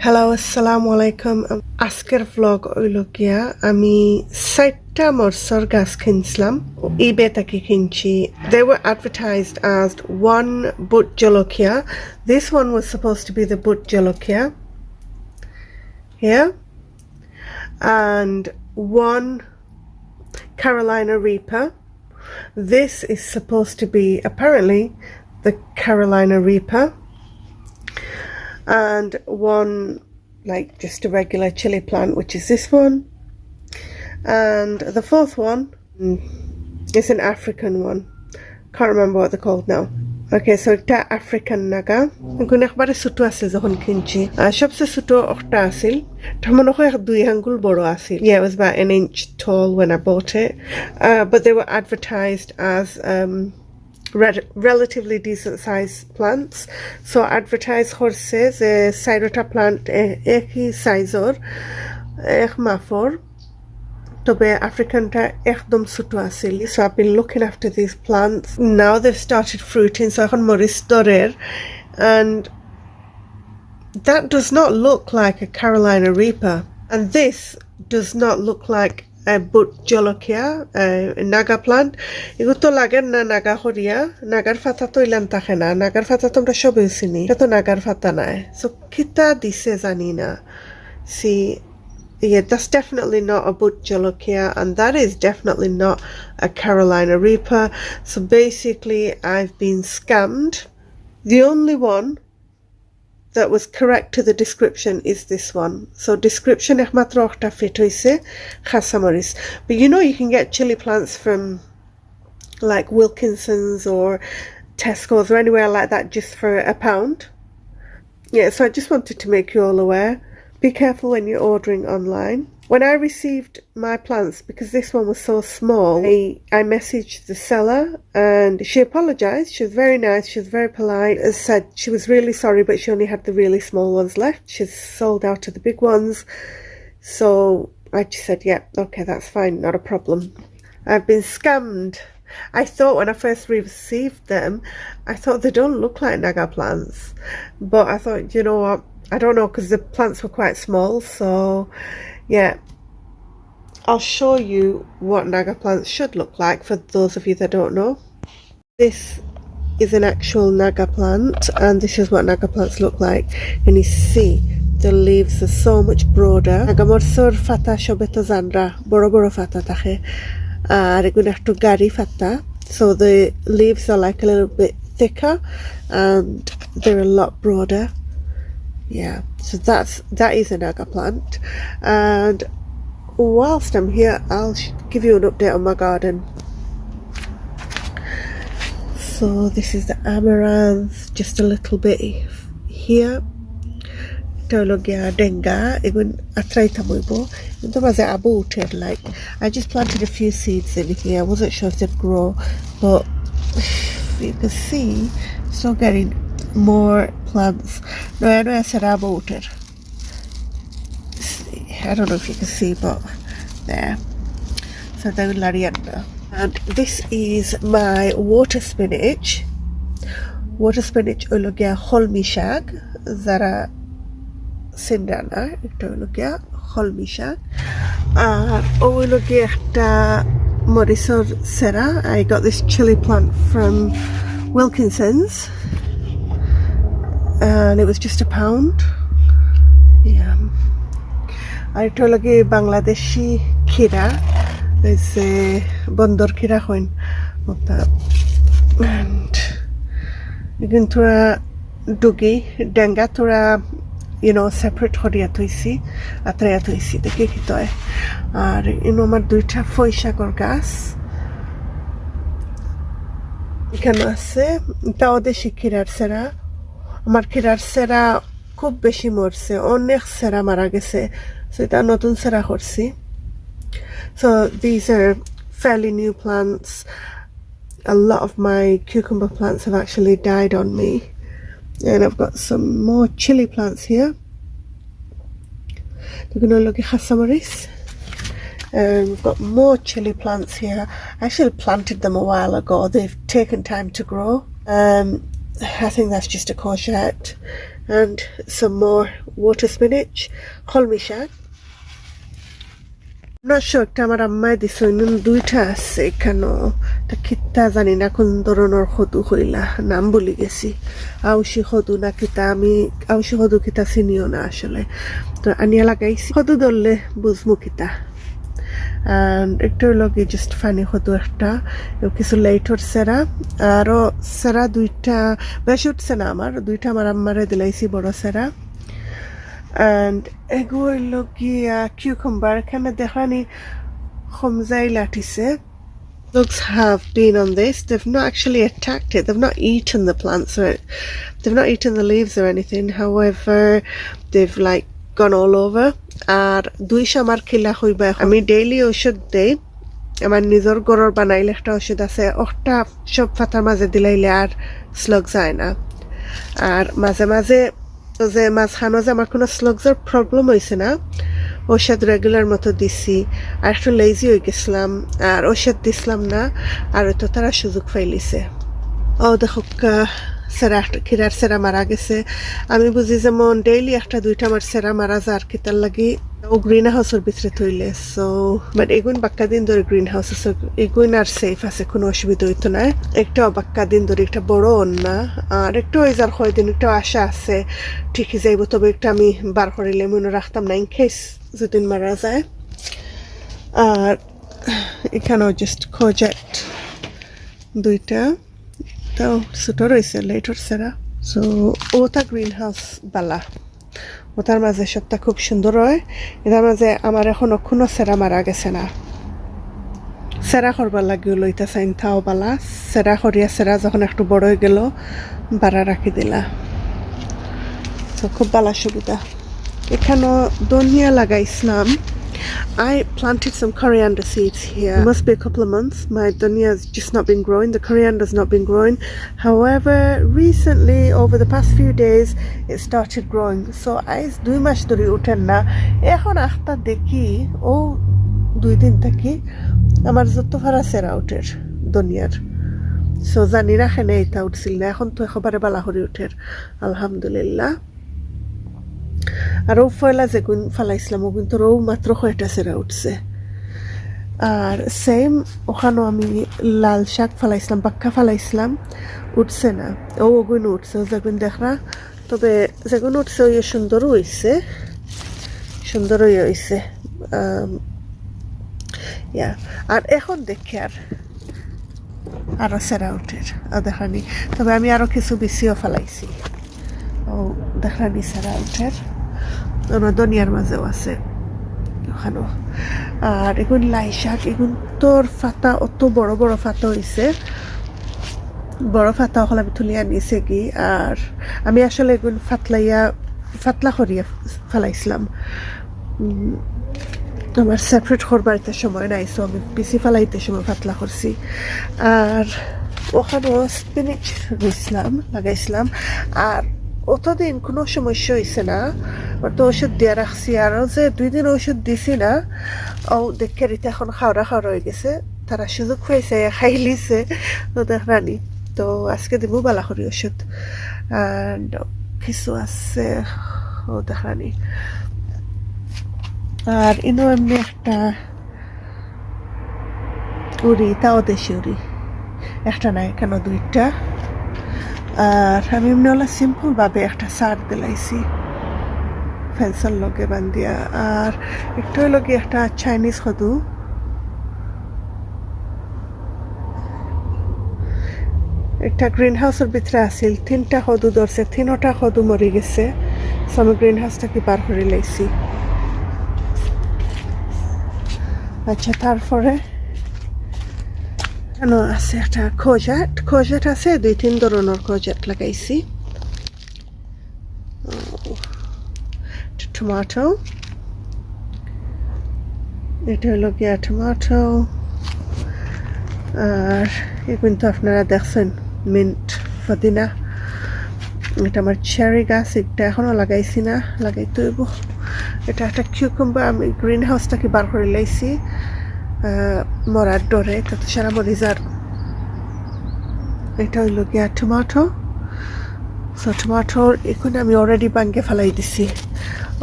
Hello, assalamu alaikum. Asker vlog oilogia. Ami saita morsor gas kinslam. Ebay taki kinchi. They were advertised as one but jolokia. This one was supposed to be the but jolokia. Here. And one Carolina Reaper. This is supposed to be apparently the Carolina Reaper. And one like just a regular chili plant, which is this one. And the fourth one is an African one. Can't remember what they're called now. Okay, so it's African naga. Ngun ekbare sutu asil যখন কিনছি সবচেয়ে ছোট একটা আছিল তখন ওখানে 2 আঙ্গুল বড় আছিল. Yeah, it was about an inch tall when I bought it, but they were advertised as relatively decent sized plants. So advertise horses sairota plant eki sizeor ek mafor tobe African ta ekdom sutu asil. So I've been looking after these plants. Now they've started fruiting, so ekhon moris dorer, and that does not look like a Carolina Reaper, and this does not look like a but jolokia, a naga plant. Iguto lager na naga horia, nagar fata to ilan takhena, nagar fata tomra shobe usini. Eto nagar fata nai. So kita dise zanina. See, yeah, that's definitely not a but jolokia, and that is definitely not a Carolina Reaper. So basically, I've been scammed. The only one that was correct to the description is this one. So description ehmatrochta fitoise khasamaris. But you know, you can get chili plants from like Wilkinson's or Tesco's or anywhere like that just for £1. Yeah, so I just wanted to make you all aware. Be careful when you're ordering online. When I received my plants, because this one was so small, I messaged the seller and she apologized. She was very nice. She was very polite. Said she was really sorry, but she only had the really small ones left. She's sold out of the big ones. So I just said, yeah, okay, that's fine. Not a problem. I've been scammed. I thought when I first received them, I thought they don't look like naga plants. But I thought, you know what? I don't know, because the plants were quite small. So yeah, I'll show you what naga plants should look like for those of you that don't know. This is an actual naga plant, and this is what naga plants look like. And you see the leaves are so much broader. Naga morsor fata shobeto zandra boro boro fata tahe ar egun ekটু gari fata, so the leaves are like a little bit thicker and they're a lot broader. Yeah, so that is a naga plant. And whilst I'm here, I'll give you an update on my garden. So this is the amaranth, just a little bit here. Teologia denga egun atraita muibo. Into was aborted, like I just planted a few seeds in here. I wasn't sure if they'd grow, but you can see still getting more plants. No, I know I said I bought it. I don't know if you can see, but there. So they're Larienda. And this is my water spinach. Water spinach ologia holmi shag. Zara sindana. Ito ologia holmi shag. Ologia ta morisor sera. I got this chili plant from Wilkinson's. And it was just £1. Yeah. I told you Bangladeshi kira. There's a bandor kira coin. And you can tura dugi denga tura, you know, separate horia toisi atraya toisi দেখে কি তো আর ইনো আমার দুইটা ফয়সাগর গাছ এখানে আছে। তাও দেশি কিরার সেরা আমার কিরার সেরা খুব বেশি মরছে, অনেক সেরা মারা গেছে, so এটা নতুন সেরা করছি. So these are fairly new plants. A lot of my cucumber plants have actually died on me, and I've got some more chili plants here. They're going to look at hyacinth. We've got more chili plants here. I actually planted them a while ago. They've taken time to grow. I think that's just a courgette. and some more water spinach, kholmi shak. I'm not sure একটা আমার আম্মাই দিছে নুন দুইটা আছে এখানো তা কিতা জানি না কোন ধরনের খদু হইলা নাম ভুলে গেছি আউশি খদু না কিতা আমি আউশি খদু কিতা চিনিও না আসলে তো আনিয়া লাগাইছি খদু ধরলে বুঝমু কিতা একটু লগে জাস্ট ফানি খদু একটা কিছু লেটর সেরা আরো সেরা দুইটা বেশ উঠছে না আমার দুইটা আমার আম্মারে দিলাইছি বড় সেরা and eguilo gia cucumber kana dekhani khomzai latise dogs have been on this. They've not actually attacked it, they've not eaten the plants or they've not eaten the leaves or anything, however they've like gone all over আর দুই Shamar খিলা হইবা আমি daily ওষুধ দেই আমার নিজের গরর বানাইলে একটা ওষুধ আছে ওটা সব পাতার মাঝে দিলাইলে আর স্লগ যায় না আর মাঝে মাঝে তো যে মাঝখানো যে আমার কোনো স্লগসের প্রবলেম হয়েছে না ওষুধ রেগুলার মতো দিছি আর একটু লেজি হয়ে গেছিলাম আর ওষুধ দিছিলাম না আর তো তারা সুযোগ পাইলিছে ও দেখো সেরা খিরার সেরা মারা গেছে আমি বুঝি যেমন ডেইলি একটা দুইটা আমার সেরা মারা যার কিতার লাগি ও গ্রিন হাউসের ভিতরে থইলে সো বাট এগুন বাক্কা দিন ধরে গ্রিন হাউস আছে এগুন আর সেফ আছে কোনো অসুবিধা হইতো না একটা বাক্কা দিন ধরে একটা বড় অন্যা আর একটু ওই যার কয়দিন একটু আশা আছে ঠিকই যাইব তবে একটা আমি বার করিলে মনে রাখতাম না ইন কেস যদি মারা যায় আর এখানেও জাস্ট খোঁজাট দুইটা তাও ছোট রয়েছে লেটর সেরা সো ওটা গ্রিন হাউস বালা ওটার মাঝে সবটা খুব সুন্দর হয় এটার মাঝে আমার এখনো কোনো সেরা মারা গেছে না সেরা করবার লাগিও লইতা চাইন তাও বালা সেরা করিয়া সেরা যখন একটু বড় হয়ে গেল বাড়া রাখি দিলা তো খুব বালা সুবিধা এখানেও ধনিয়া লাগাইছিলাম I planted some coriander seeds here. It must be a couple of months. My dhania has just not been growing. The coriander has not been growing. However, recently, over the past few days, it started growing. So I do much duri utenna. Ekhon akhta dekhi o 2 din thaki amar jotto fara sera uter dhoniar. So jani na khane eta utsil na ekhon to ekobare bala hori uter. Alhamdulillah. আর ও ফয়লা যেগুন ফালাইছিলাম ও কিন্তু রৌ মাত্র কয়টা সেরা উঠছে আর same ওখানেও আমি লাল শাক ফালাইছিলাম পাক্কা ফালাইছিলাম উঠছে না ও ওগুন উঠছে ও যেগুন দেখরা তবে যেগুন উঠছে ওই সুন্দরও হয়েছে আর এখন দেখি আর আরো সেরা উঠের দেখানি তবে আমি আরো কিছু বেশিও ফালাইছি ও দেখানি সেরা উঠের আমার ধনিয়ার মাঝেও আছে ওখানেও আর এগুন লাই শাক এগুন তোর ফাতা অত বড় বড় ফাতা হয়েছে বড় ফাতা হলে আমি তুলিয়া নিয়েছে কি আর আমি আসলে এগুন ফাতলা করিয়া ফেলাইছিলাম আমার সেপারেট করবারতে সময় নাই সো আমি পিসি ফেলাইতে সময় ফাতলা করছি আর ওখানেও স্পিনিচ লাগাইছিলাম আর অতদিন কোনো সমস্যা হয়েছে না তো ওষুধ দিয়ে রাখছি আরও যে 2 দিন ওষুধ দিছি না ও দেখে রিতে এখন খাওয়া হয়ে গেছে তারা সুযোগ পাইছে খাই লিছে তো দেখরানি তো আজকে দিব বালা করি ওষুধ আর কিছু আছে ও দেখরানি আর ইনো এমনি একটা উড়ি তাও দেশি উড়ি একটা নাই কেন দুইটা আর আমি এমনি ওলা সিম্পল ভাবে একটা সার দিলাইছি ফেন্সার লগে বান্ধিয়া আর একটু লগে একটা চাইনিজ খদু একটা গ্রিন হাউসের ভিতরে আছিল 3টা খদু ধরছে 3টা খদু মরে গেছে সো আমি গ্রিন হাউসটাকে পার করে লাইছি আচ্ছা তারপরে কেন আছে একটা খোজাট আছে 2-3 ধরনের খোজাট লাগাইছি টমেটো এটা হলো গিয়া টমেটো আর এখন তো আপনারা দেখছেন মিন্ট পুদিনা এটা আমার চেরি গাছ এটা এখনো লাগাইছি না লাগাইতে হইব এটা একটা কিউকাম্বার আমি গ্রিন হাউসটাকে বার করে লাইছি মরার ডরে কত সারা মরিজার এটা হইল গিয়া টমেটো So tomato এখন আমি অলরেডি বাঙ্গে ফেলাই দিছি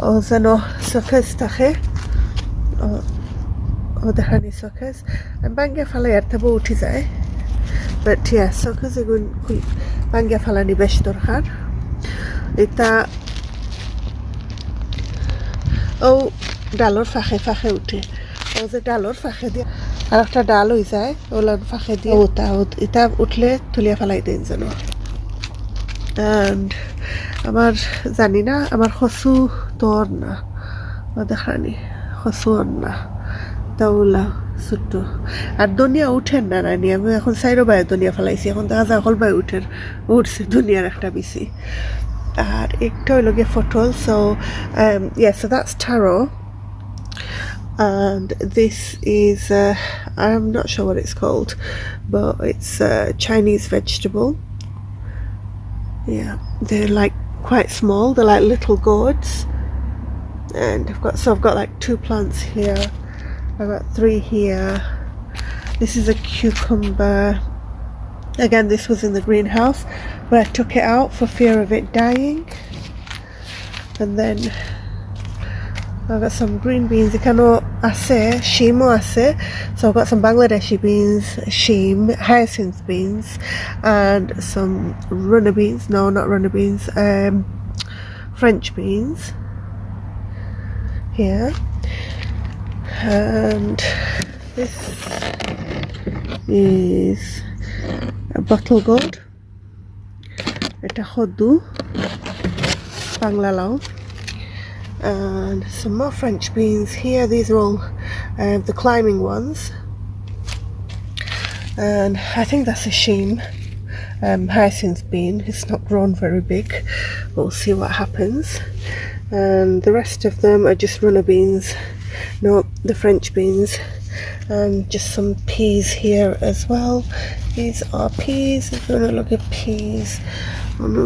ও যেন শোকেস থাকে ও দেখানি শোকেস আমি বাঙ্গে ফেলাই আর তবু উঠে যায় বাট yeah শোকেস এগুন বাঙ্গে ফেলানি বেশ দরকার এটা ও ডালর ফাঁকে ফাঁকে উঠে ও যে ডালর ফাঁকে দিয়ে আর একটা ডাল হয়ে যায় ওলার ফাঁকে দিয়ে ওটা এটা উঠলে তুলিয়া ফেলাই দেন যেন and আমার জানি না আমার খসু তোর না দেখানি খসু না তাওলা ছোট্ট আর দুনিয়া উঠেন না রানি আমি এখন সাইরো বাই দুনিয়া ফেলাইছি এখন দেখা যায় হল বাই উঠছে দুনিয়ার একটা বেশি আর একটা হইল গিয়ে ফটল so yeah so that's taro and this is I'm not sure what it's called but it's a Chinese vegetable. Yeah, they're like quite small. They're like little gourds, and I've got like 2 plants here. I've got 3 here. This is a cucumber. Again, this was in the greenhouse, but I took it out for fear of it dying. And then I've got some green beans. Ikano ase, shimo ase. So I've got some Bangladeshi beans, shim, hyacinth beans, and some runner beans. No, not runner beans. French beans. Here. And this is a bottle gourd. Eta khodu. Bangla lao. And some more French beans here. These are all the climbing ones, and I think that's a sheen hyacinth bean. It's not grown very big. We'll see what happens. And the rest of them are just runner beans, no, the French beans, and just some peas here as well. These are peas. If you want to look at peas, oh no,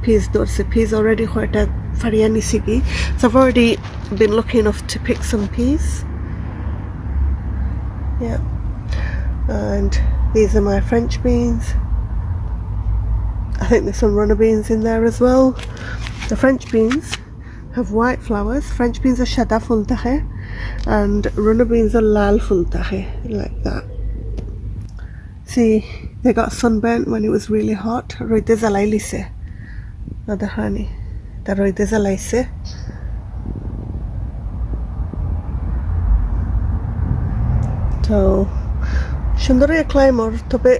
peas dorse peas already quite a Fariani Sigi. So I've already been lucky enough to pick some peas. Yeah. And these are my French beans. I think there's some runner beans in there as well. The French beans have white flowers. French beans are shada fultahe and runner beans are lal fultahe, like that. See, they got sunburnt when it was really hot. Roidezalailise. Adahani. Roidezalaise. তো সুন্দর climber তবে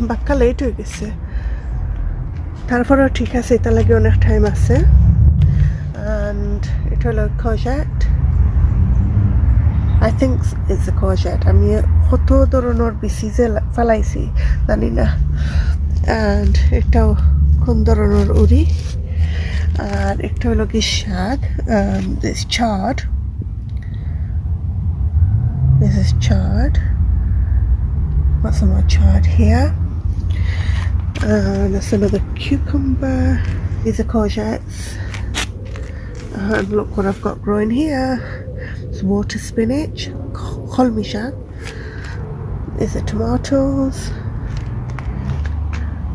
বাক্কা late হয়ে গেছে তারপরেও ঠিক আছে এটা লাগে অনেক টাইম আছে and এটা হলো courgette I think it's a courgette আমি কত ধরনের বিসিজে ফেলাইছি জানি না and এটাও কোন ধরনের উড়ি আর একটা হলো কি শাক this chard. This is chard. Got some more chard here. And there's another cucumber. These are courgettes. And look what I've got growing here. It's water spinach. Kholmishan. These are tomatoes.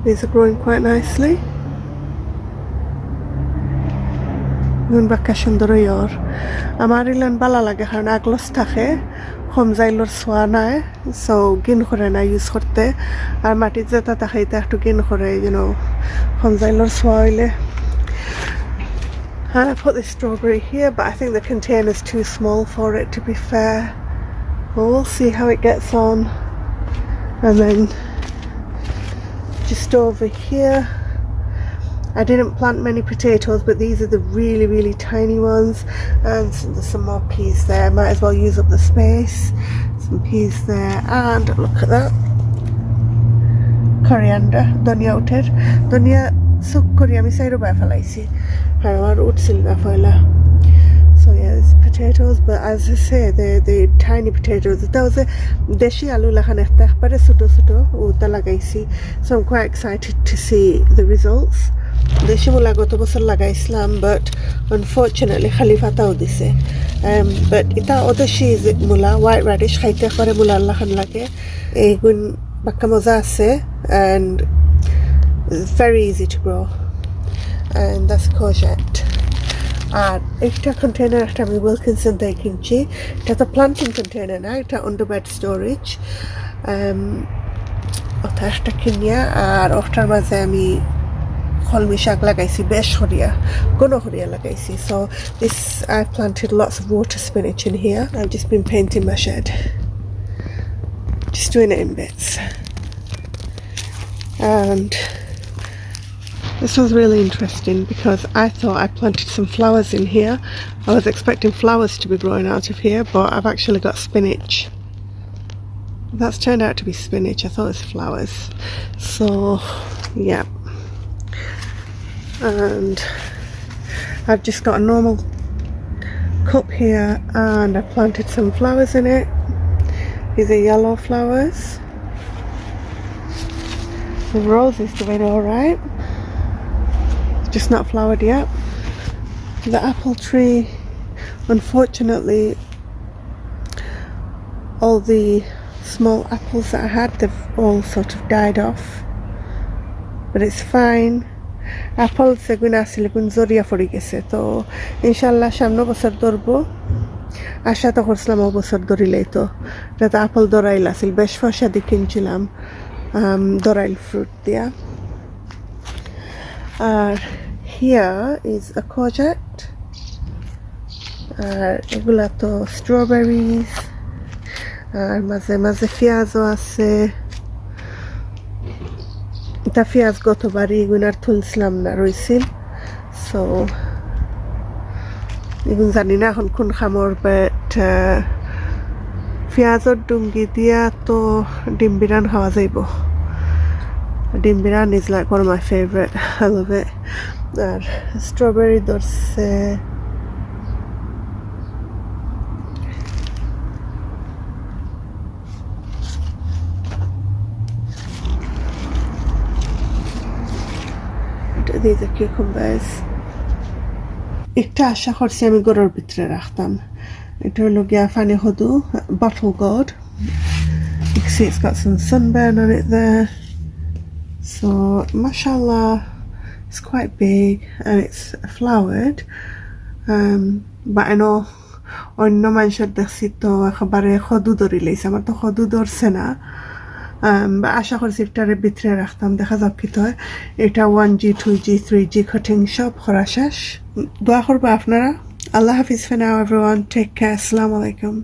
These are growing quite nicely. Nun bakka সুন্দর year আমার ইলান বালা লাগে কারণ আগলস থাকে কমজাইলর সোয়া নাই so গিন করে না use করতে আর মাটির যেটা থাকে এটা একটু গিন করে কমজাইলর সোয়া হইলে and I put this strawberry here but I think the container is too small for it to be fair but we'll see how it gets on and then just over here I didn't plant many potatoes but these are the really tiny ones and there's some more peas there might as well use up the space some peas there and look at that coriander donia outer donia sukkori ami sairo ba falaisi har utsil na foila so yeah there's potatoes but as I say they're tiny potatoes those deshi alu lahan ekta pare choto choto uta lagaisi so I'm quite excited to see the results দেশি মূলা গত বছর লাগাইছিলাম but unfortunately খালি পাতাও দিছে but এটা ওদেশি মূলা হোয়াইট রেডিশ খাইতে করে মূলা লাখান লাগে এইগুন বাক্কা মজা আছে and it's very easy to grow and that's courgette. আর একটা কন্টেনার একটা আমি উইলকিনসন থেকে কিনছি, এটা তো প্লান্টিং কন্টেনার না, এটা আন্ডার বেড স্টোরেজ। ওটা একটা কিনিয়া আর ওটার মাঝে আমি কলমি শাক লাগাইছি, বেশ হরিয়া, কোনো হরিয়া লাগাইছি। So this I planted lots of water spinach in here. I've just been painting my shed, just doing it in bits. And this was really interesting because I thought I planted some flowers in here. I was expecting flowers to be growing out of here, but I've actually got spinach. That's turned out to be spinach. I thought it was flowers. So yeah, and I've just got a normal cup here and I planted some flowers in it. These are yellow flowers. The rose is doing alright, just not flowered yet. The apple tree, unfortunately, all the small apples that I had, they've all sort of died off, but it's fine. Apples এগুলো আসলে কোন জরিয়া পড়ে গেছে, তো ইনশাল্লাহ সামনে বছর ধরবো। আশা তো করছিলাম ও বছর ধরিলেই তো, যাতে আপেল দরাইল আসিল, বেশ ফসা দিয়ে কিনছিলাম দরাইল ফ্রুট দিয়া। আর here is a courgette, আর এগুলা তো strawberries, আর মাঝে মাঝে পেঁয়াজও আছে। এটা পেঁয়াজ গতবারই এগুলার তুলছিলাম না, রইছিল। সো এগুলো জানি না এখন কোন খামর, বাট পেঁয়াজের ডুঙ্গি দিয়া তো ডিম বিরান খাওয়া যাইব। ডিম বিরান is like one of my favorite. I love it. আর স্ট্রবেরি ধরছে, these are cucumbers. একটা আশা করছি আমি গড়ের ভিতরে রাখতাম, এটা হলো গিয়া funny হদু, bottle gourd. You can see it's got some sunburn on it there. So mashallah, it's quite big and it's flowered. But I know অন্য মানুষের দেখছি তো একেবারে হদু ধরি লাইছে, আমার তো হদু ধরছে না। আশা করছি ইফতারের ভিতরে রাখতাম, দেখা যাক কি হয়। এটা 1G 2G 3G কাটিং সব করা শেষ। দোয়া করবো আপনারা। আল্লাহ হাফিজ for now everyone, take care, আসসালামু আলাইকুম।